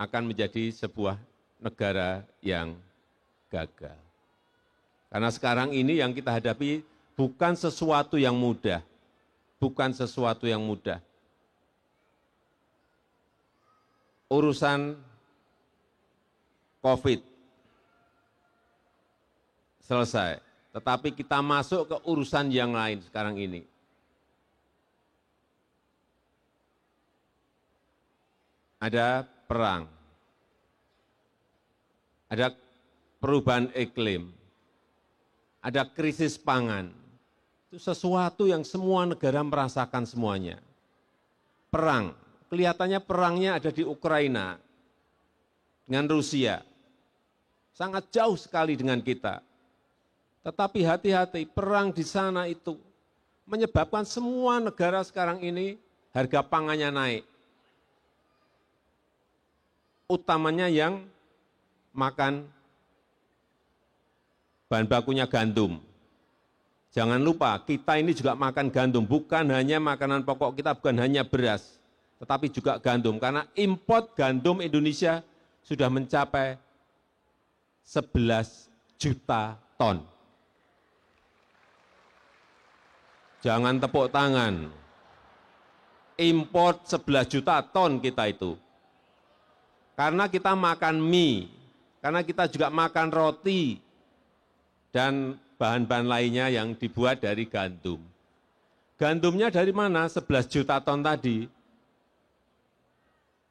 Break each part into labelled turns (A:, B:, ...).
A: akan menjadi sebuah negara yang gagal. Karena sekarang ini yang kita hadapi bukan sesuatu yang mudah, bukan sesuatu yang mudah. Urusan COVID selesai, tetapi kita masuk ke urusan yang lain sekarang ini. Ada perang, ada perubahan iklim, ada krisis pangan. Itu sesuatu yang semua negara merasakan semuanya. Perang, kelihatannya perangnya ada di Ukraina dengan Rusia. Sangat jauh sekali dengan kita. Tetapi hati-hati, perang di sana itu menyebabkan semua negara sekarang ini harga pangannya naik. Utamanya yang makan bahan bakunya gandum. Jangan lupa, kita ini juga makan gandum, bukan hanya makanan pokok kita, bukan hanya beras, tetapi juga gandum. Karena import gandum Indonesia sudah mencapai 11 juta ton. Jangan tepuk tangan. Import 11 juta ton kita itu. Karena kita makan mie, karena kita juga makan roti, dan bahan-bahan lainnya yang dibuat dari gandum. Gandumnya dari mana? 11 juta ton tadi.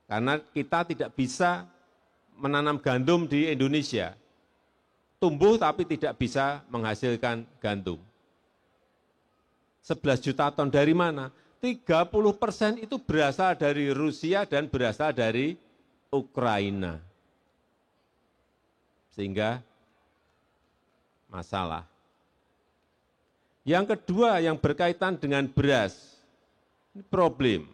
A: Karena kita tidak bisa menanam gandum di Indonesia. Tumbuh tapi tidak bisa menghasilkan gandum. 11 juta ton dari mana? 30% itu berasal dari Rusia dan berasal dari Ukraina. Sehingga masalah. Yang kedua yang berkaitan dengan beras, ini problem.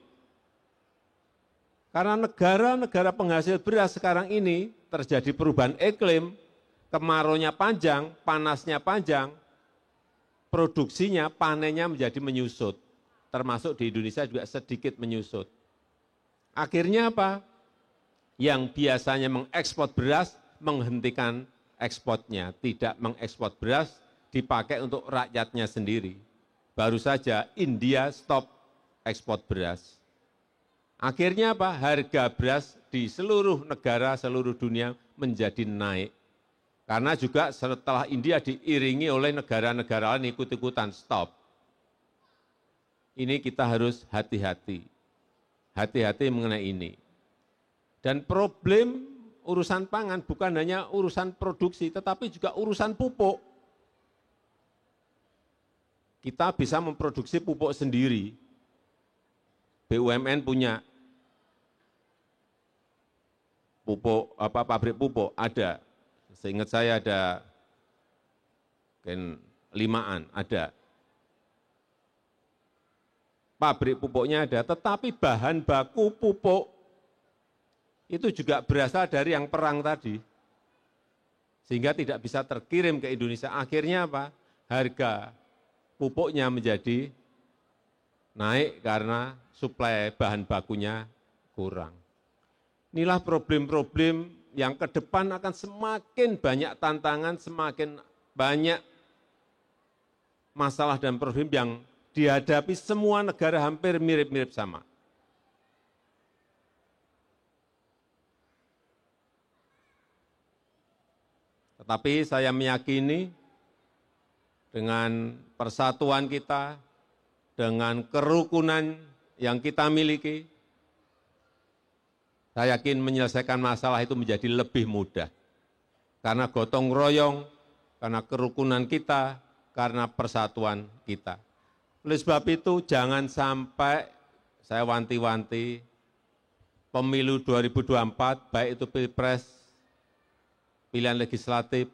A: Karena negara-negara penghasil beras sekarang ini terjadi perubahan iklim, kemaraunya panjang, panasnya panjang, produksinya, panennya menjadi menyusut. Termasuk di Indonesia juga sedikit menyusut. Akhirnya apa? Yang biasanya mengekspor beras, menghentikan ekspornya, tidak mengekspor beras, dipakai untuk rakyatnya sendiri. Baru saja India stop ekspor beras. Akhirnya apa? Harga beras di seluruh negara, seluruh dunia menjadi naik. Karena juga setelah India diiringi oleh negara-negara lain ikut-ikutan stop. Ini kita harus hati-hati. Hati-hati mengenai ini. Dan problem urusan pangan bukan hanya urusan produksi, tetapi juga urusan pupuk. Kita bisa memproduksi pupuk sendiri. BUMN punya pupuk, pabrik pupuk ada. Seingat saya ada Limaan, ada. Pabrik pupuknya ada, tetapi bahan baku pupuk itu juga berasal dari yang perang tadi. Sehingga tidak bisa terkirim ke Indonesia. Akhirnya apa? Harga pupuknya menjadi naik karena suplai bahan bakunya kurang. Inilah problem-problem yang ke depan akan semakin banyak tantangan, semakin banyak masalah dan problem yang dihadapi semua negara hampir mirip-mirip sama. Tetapi saya meyakini dengan persatuan kita, dengan kerukunan yang kita miliki, saya yakin menyelesaikan masalah itu menjadi lebih mudah. Karena gotong royong, karena kerukunan kita, karena persatuan kita. Oleh sebab itu jangan sampai saya wanti-wanti pemilu 2024, baik itu pilpres, pilihan legislatif,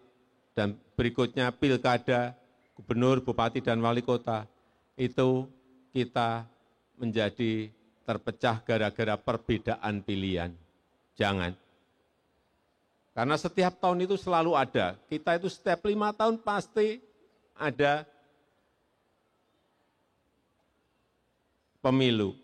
A: dan berikutnya pilkada, gubernur, bupati, dan wali kota, itu kita menjadi terpecah gara-gara perbedaan pilihan. Jangan. Karena setiap tahun itu selalu ada. Kita itu setiap 5 tahun pasti ada pemilu.